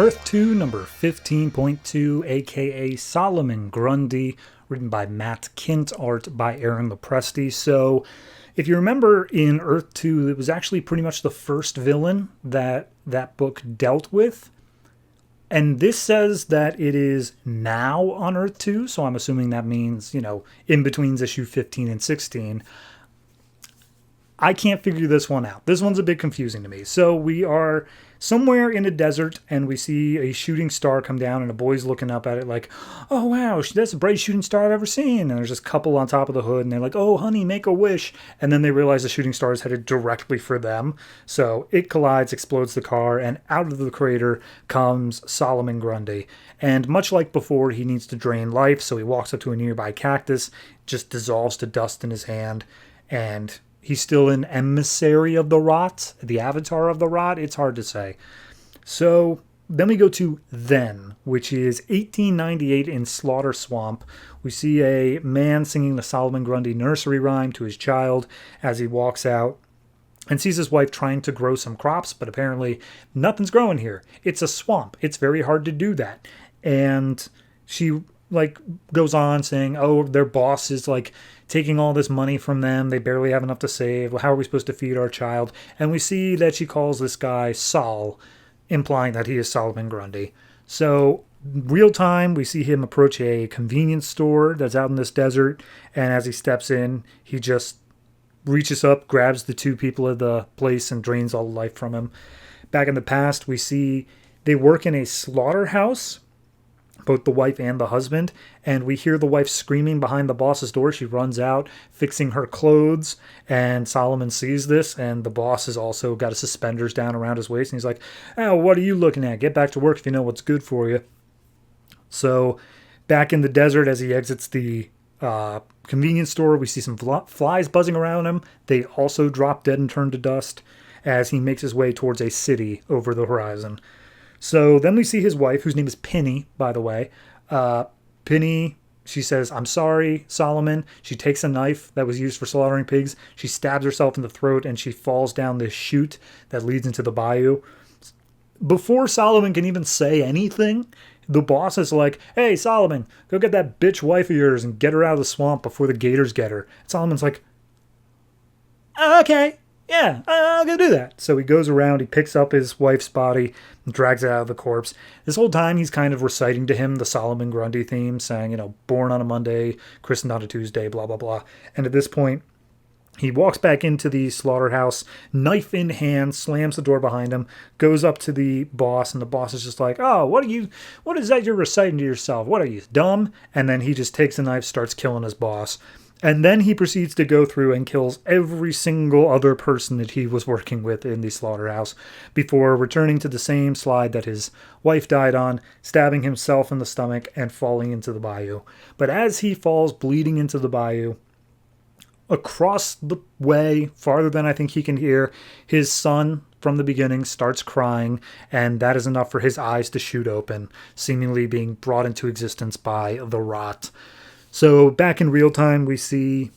Earth 2, number 15.2, aka Solomon Grundy, written by Matt Kint, art by Aaron Lopresti. So, if you remember in Earth 2, it was actually pretty much the first villain that that book dealt with. And this says that it is now on Earth 2, so I'm assuming that means, in between issue 15 and 16. I can't figure this one out. This one's a bit confusing to me. So we are somewhere in a desert and we see a shooting star come down and a boy's looking up at it like, oh wow, that's the brightest shooting star I've ever seen. And there's this couple on top of the hood and they're like, oh honey, make a wish. And then they realize the shooting star is headed directly for them. So it collides, explodes the car, and out of the crater comes Solomon Grundy. And much like before, he needs to drain life. So he walks up to a nearby cactus, just dissolves to dust in his hand, and he's still an emissary of the rot, the avatar of the rot. It's hard to say. So then we go to Then, which is 1898 in Slaughter Swamp. We see a man singing the Solomon Grundy nursery rhyme to his child as he walks out and sees his wife trying to grow some crops, but apparently nothing's growing here. It's a swamp. It's very hard to do that. And she goes on saying, oh, their boss is taking all this money from them. They barely have enough to save. Well, how are we supposed to feed our child? And we see that she calls this guy Sol, implying that he is Solomon Grundy. So real time, we see him approach a convenience store that's out in this desert. And as he steps in, he just reaches up, grabs the two people of the place and drains all the life from him. Back in the past, we see they work in a slaughterhouse, both the wife and the husband, and we hear the wife screaming behind the boss's door. She runs out, fixing her clothes, and Solomon sees this, and the boss has also got his suspenders down around his waist, and he's like, oh, what are you looking at? Get back to work if you know what's good for you. So, back in the desert, as he exits the convenience store, we see some flies buzzing around him. They also drop dead and turn to dust as he makes his way towards a city over the horizon. So then we see his wife, whose name is Penny, by the way. Penny, she says, I'm sorry, Solomon. She takes a knife that was used for slaughtering pigs. She stabs herself in the throat and she falls down this chute that leads into the bayou. Before Solomon can even say anything, the boss is like, hey, Solomon, go get that bitch wife of yours and get her out of the swamp before the gators get her. And Solomon's like, okay. Yeah, I'll go do that. So he goes around, he picks up his wife's body and drags it out of the corpse. This whole time he's kind of reciting to him the Solomon Grundy theme, saying, born on a Monday, christened on a Tuesday, blah, blah, blah. And at this point, he walks back into the slaughterhouse, knife in hand, slams the door behind him, goes up to the boss, and the boss is just like, oh, what is that you're reciting to yourself? What are you, dumb? And then he just takes a knife, starts killing his boss. And then he proceeds to go through and kills every single other person that he was working with in the slaughterhouse before returning to the same slide that his wife died on, stabbing himself in the stomach and falling into the bayou. But as he falls bleeding into the bayou, across the way, farther than I think he can hear, his son from the beginning starts crying, and that is enough for his eyes to shoot open, seemingly being brought into existence by the rot. So back in real time, we see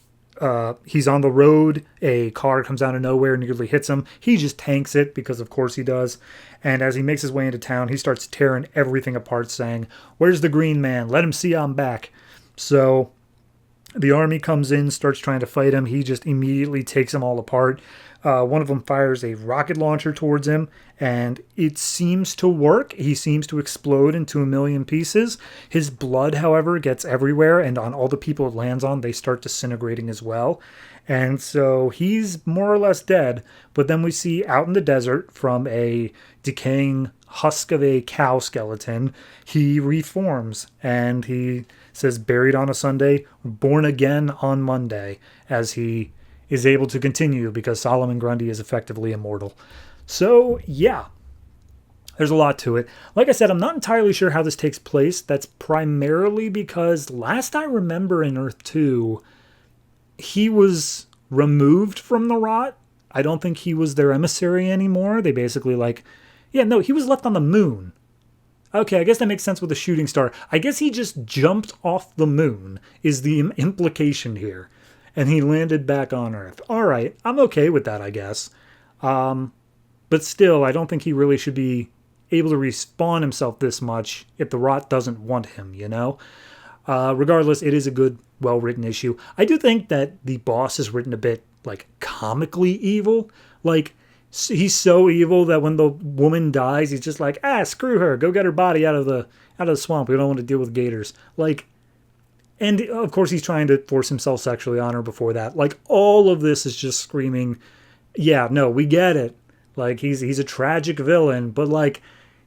he's on the road. A car comes out of nowhere and nearly hits him. He just tanks it because of course he does. And as he makes his way into town, he starts tearing everything apart saying, where's the green man? Let him see I'm back. So the army comes in, starts trying to fight him. He just immediately takes them all apart. One of them fires a rocket launcher towards him, and it seems to work. He seems to explode into a million pieces. His blood, however, gets everywhere, and on all the people it lands on, they start disintegrating as well. And so he's more or less dead. But then we see out in the desert, from a decaying husk of a cow skeleton, he reforms, and he says, buried on a Sunday, born again on Monday, as he is able to continue because Solomon Grundy is effectively immortal. So, yeah, there's a lot to it. Like I said, I'm not entirely sure how this takes place. That's primarily because last I remember in Earth 2, he was removed from the rot. I don't think he was their emissary anymore. They basically he was left on the moon. Okay, I guess that makes sense with the shooting star. I guess he just jumped off the moon is the implication here. And he landed back on Earth. All right, I'm okay with that, I guess. But still, I don't think he really should be able to respawn himself this much if the rot doesn't want him, Regardless, it is a good, well-written issue. I do think that the boss is written a bit, like, comically evil. Like, he's so evil that when the woman dies, he's just like, screw her. Go get her body out of the swamp. We don't want to deal with gators. Like, and of course he's trying to force himself sexually on her before that. Like, all of this is just screaming, yeah, no, we get it. Like, he's a tragic villain, but like,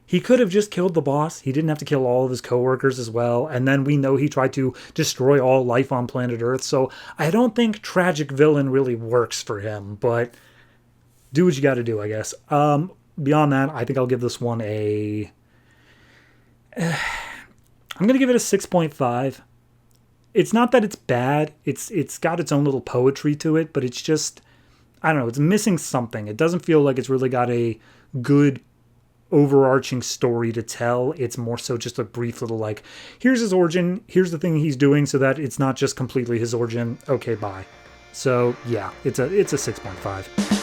he could have just killed the boss. He didn't have to kill all of his coworkers as well. And then we know he tried to destroy all life on planet Earth. So I don't think tragic villain really works for him, but do what you got to do, I guess. Beyond that, I think I'll give this one I'm going to give it a 6.5. It's not that it's bad. It's got its own little poetry to it, but it's just, I don't know, it's missing something. It doesn't feel like it's really got a good overarching story to tell. It's more so just a brief little, like, here's his origin, here's the thing he's doing, so that it's not just completely his origin. Okay, bye. So yeah, it's a 6.5.